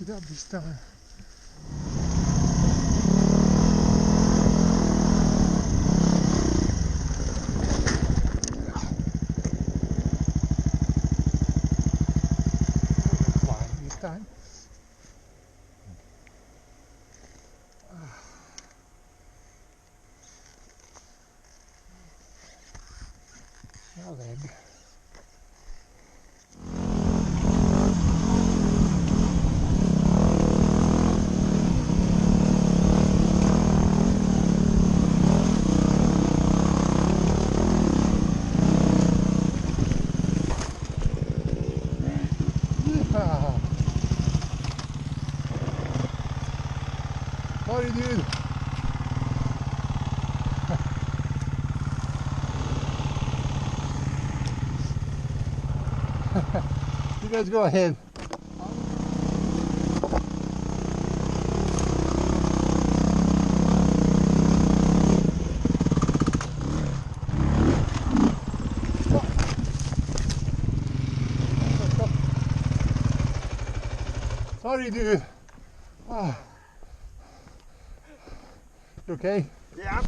it up this time. Flying this time. A leg. Sorry, dude. You guys go ahead. Sorry, dude. Ah. You okay? Yeah.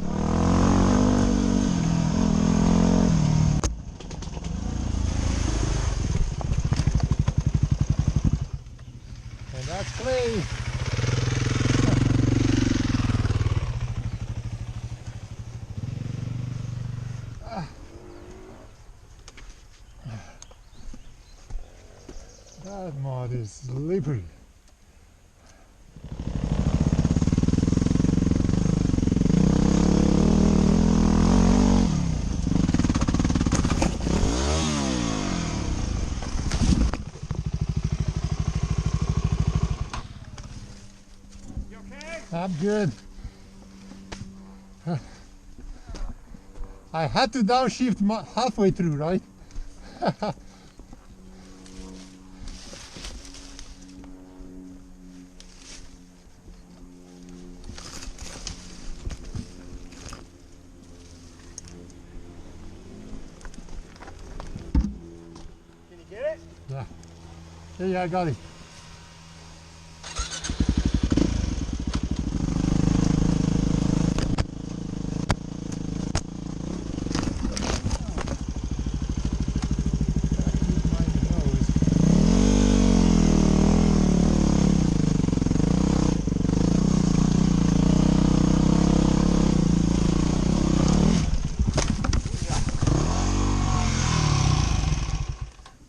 And that's clay. That mud is slippery. I'm good. I had to downshift halfway through, right? Can you get it? Yeah. Yeah, I got it.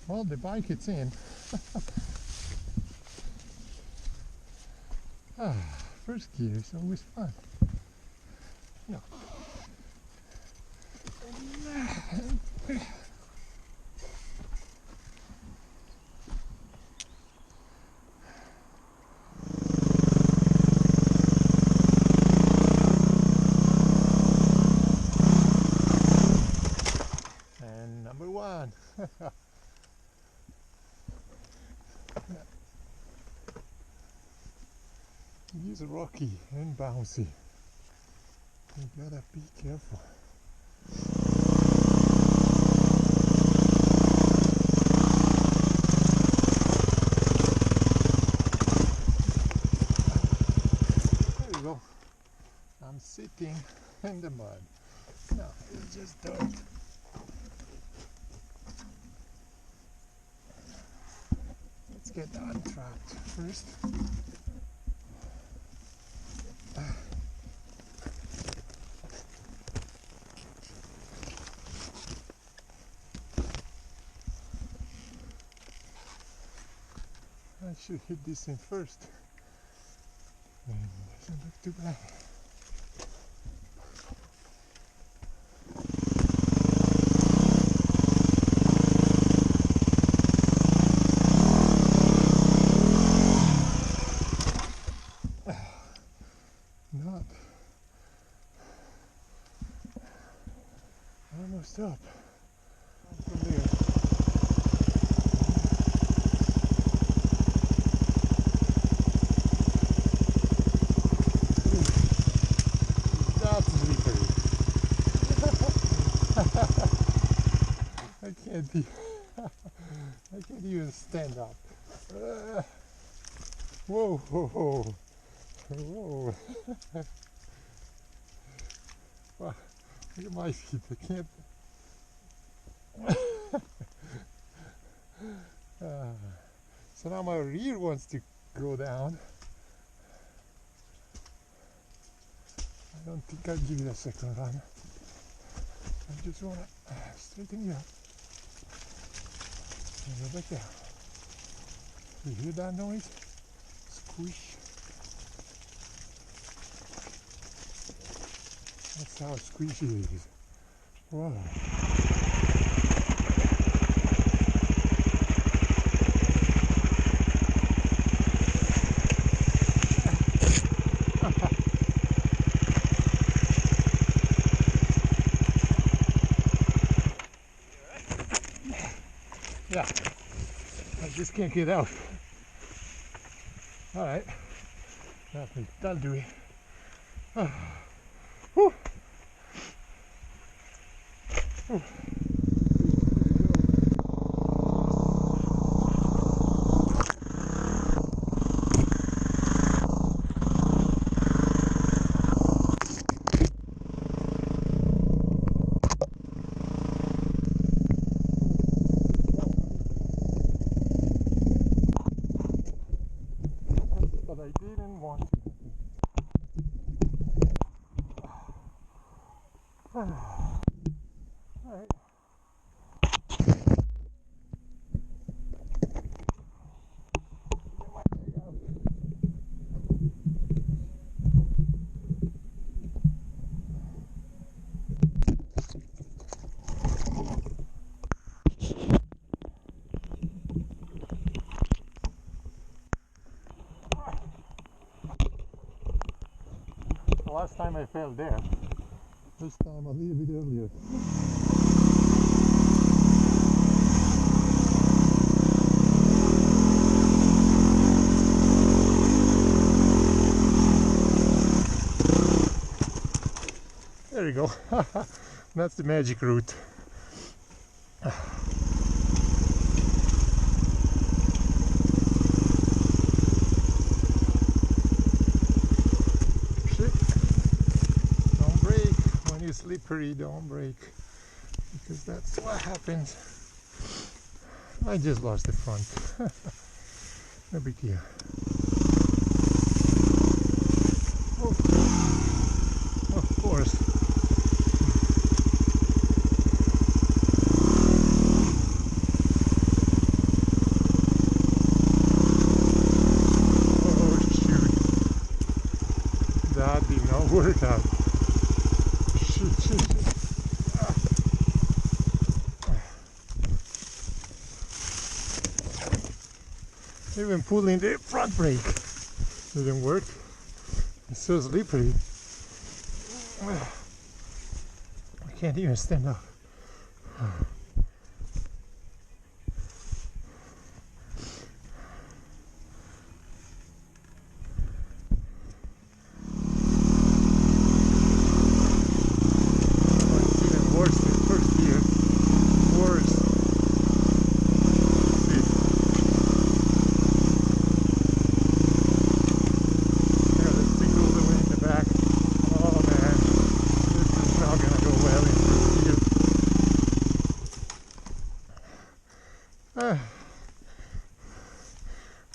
Well, the bike it's in. First gear is always fun. Yeah. And number one. He's rocky and bouncy. You gotta be careful. There you go. I'm sitting in the mud. No, it's just dirt. Let's get untrapped first. I should hit this in first. And it doesn't look too bad. Not almost up. From there. That's slippery. I can't even stand up. Whoa, whoa, whoa. Whoa. Wow, look at my feet, I can't. So now my rear wants to go down. I don't think I'll give it a second run. I just want to straighten you up. And go back down. You hear that noise? Squish. That's how squishy it is. Whoa. Yeah, I just can't get out. All right, that'll do it. Whew. Whew. But I didn't want to. All right. The last time I fell there. This time a little bit earlier. There you go. That's the magic route. Shit. Don't brake. When you're slippery, don't brake. Because that's what happens. I just lost the front. No big deal. Oh. Of course. Oh shoot. That did not work out. Shoot, shoot, shoot. Even pulling the front brake didn't work. It's so slippery. I can't even stand up. It's even worse than first year. Worse.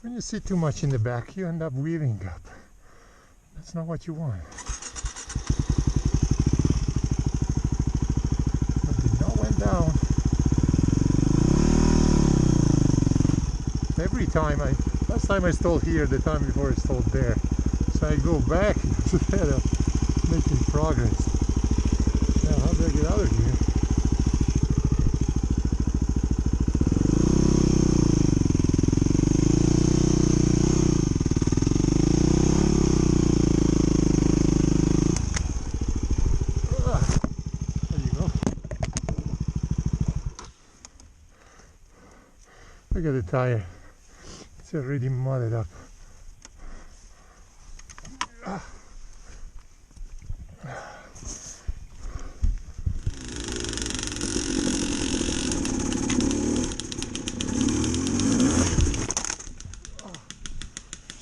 When you sit too much in the back, you end up weaving up. That's not what you want. But the knot went down. Every time last time I stalled here, the time before I stalled there. So I go back instead of making progress. Now how do I get out of here? Look at the tire, it's already mudded up.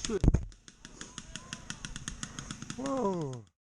Shit. Whoa.